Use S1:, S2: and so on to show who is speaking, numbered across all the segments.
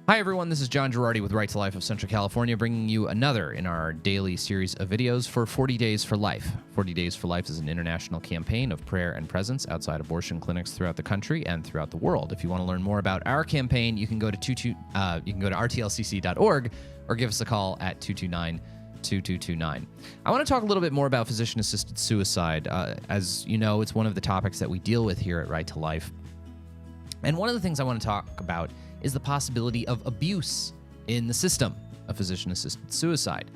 S1: Hi, everyone. This is John Girardi with Right to Life of Central California, bringing you another in our daily series of videos for 40 Days for Life. 40 Days for Life is an international campaign of prayer and presence outside abortion clinics throughout the country and throughout the world. If you want to learn more about our campaign, you can go to rtlcc.org or give us a call at 229-2229. I want to talk a little bit more about physician-assisted suicide. As you know, it's one of the topics that we deal with here at Right to Life. And one of the things I want to talk about is the possibility of abuse in the system of physician-assisted suicide.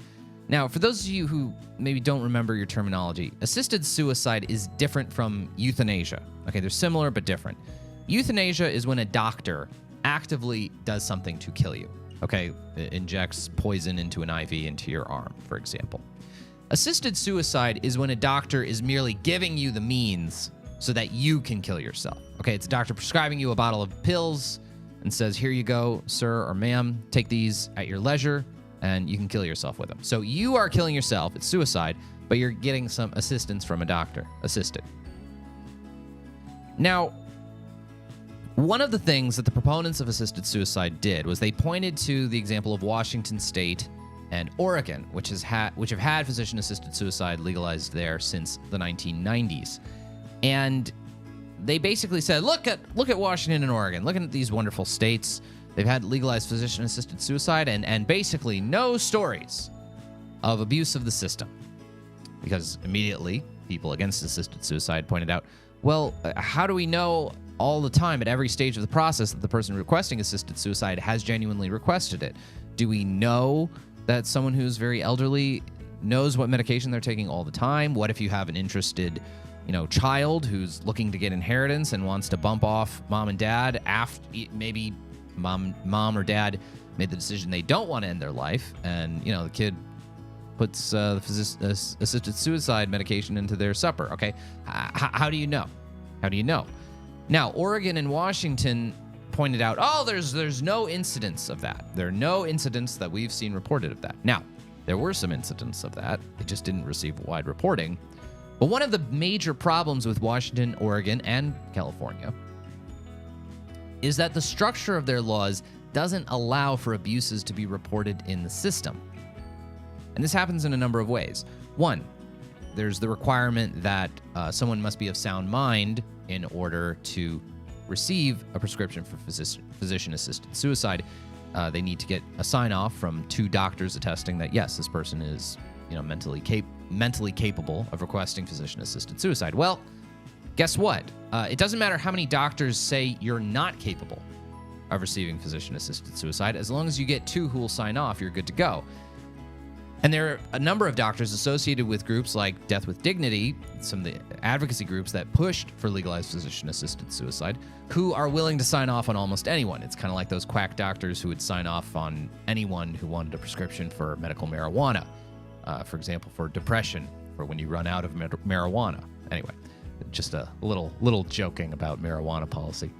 S1: Now, for those of you who maybe don't remember your terminology, assisted suicide is different from euthanasia. Okay, they're similar but different. Euthanasia is when a doctor actively does something to kill you. Okay, injects poison into an IV into your arm, for example. Assisted suicide is when a doctor is merely giving you the means so that you can kill yourself. Okay, it's a doctor prescribing you a bottle of pills and says, here you go, sir or ma'am, take these at your leisure and you can kill yourself with them. So you are killing yourself, it's suicide, but you're getting some assistance from a doctor, assisted. Now, one of the things that the proponents of assisted suicide did was they pointed to the example of Washington State and Oregon, which have had physician-assisted suicide legalized there since the 1990s. And they basically said, look at Washington and Oregon. Looking at these wonderful states. They've had legalized physician-assisted suicide and basically no stories of abuse of the system. Because immediately, people against assisted suicide pointed out, well, how do we know all the time at every stage of the process that the person requesting assisted suicide has genuinely requested it? Do we know that someone who's very elderly knows what medication they're taking all the time? What if you have an interested child who's looking to get inheritance and wants to bump off mom and dad after maybe mom or dad made the decision they don't want to end their life, and the kid puts assisted suicide medication into their supper. Okay, how do you know? How do you know? Now, Oregon and Washington pointed out, there's no incidents of that. There are no incidents that we've seen reported of that. Now, there were some incidents of that. They just didn't receive wide reporting. But one of the major problems with Washington, Oregon, and California is that the structure of their laws doesn't allow for abuses to be reported in the system. And this happens in a number of ways. One, there's the requirement that someone must be of sound mind in order to receive a prescription for physician-assisted suicide. They need to get a sign-off from 2 doctors attesting that, yes, this person is mentally capable of requesting physician-assisted suicide. Well, guess what? It doesn't matter how many doctors say you're not capable of receiving physician-assisted suicide. As long as you get 2 who will sign off, you're good to go. And there are a number of doctors associated with groups like Death with Dignity, some of the advocacy groups that pushed for legalized physician-assisted suicide, who are willing to sign off on almost anyone. It's kind of like those quack doctors who would sign off on anyone who wanted a prescription for medical marijuana. For example, for depression, for when you run out of marijuana. Anyway, just a little joking about marijuana policy.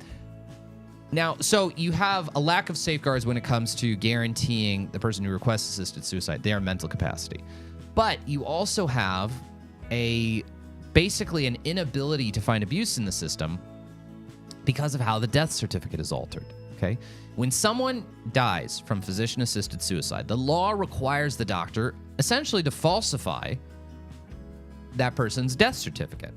S1: Now, so you have a lack of safeguards when it comes to guaranteeing the person who requests assisted suicide their mental capacity. But you also have basically an inability to find abuse in the system because of how the death certificate is altered. Okay? When someone dies from physician-assisted suicide, the law requires the doctor essentially to falsify that person's death certificate.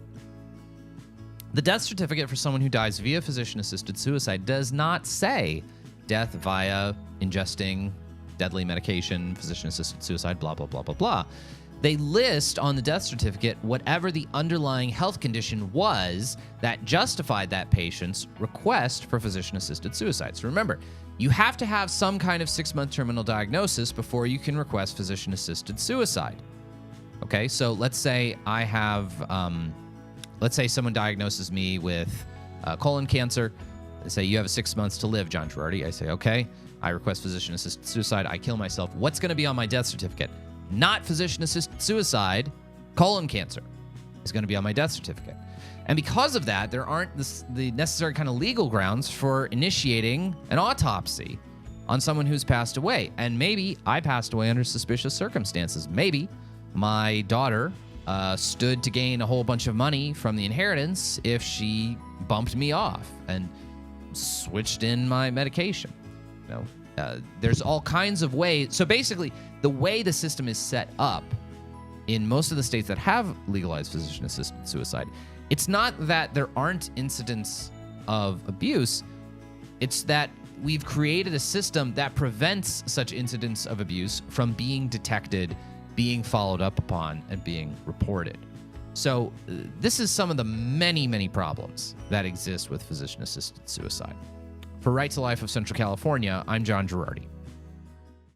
S1: The death certificate for someone who dies via physician-assisted suicide does not say death via ingesting deadly medication, physician-assisted suicide, blah, blah, blah, blah, blah. They list on the death certificate whatever the underlying health condition was that justified that patient's request for physician-assisted suicide. So remember, you have to have some kind of 6-month terminal diagnosis before you can request physician-assisted suicide. Okay, so let's say someone diagnoses me with colon cancer. They say, you have 6 months to live, John Girardi. I say, okay. I request physician-assisted suicide. I kill myself. What's going to be on my death certificate? Not physician-assisted suicide, colon cancer is going to be on my death certificate. And because of that, there aren't the necessary kind of legal grounds for initiating an autopsy on someone who's passed away. And maybe I passed away under suspicious circumstances. Maybe my daughter stood to gain a whole bunch of money from the inheritance if she bumped me off and switched in my medication. There's all kinds of ways. So basically, the way the system is set up in most of the states that have legalized physician-assisted suicide, it's not that there aren't incidents of abuse. It's that we've created a system that prevents such incidents of abuse from being detected, being followed up upon, and being reported. So this is some of the many, many problems that exist with physician-assisted suicide. For Right to Life of Central California, I'm John Girardi.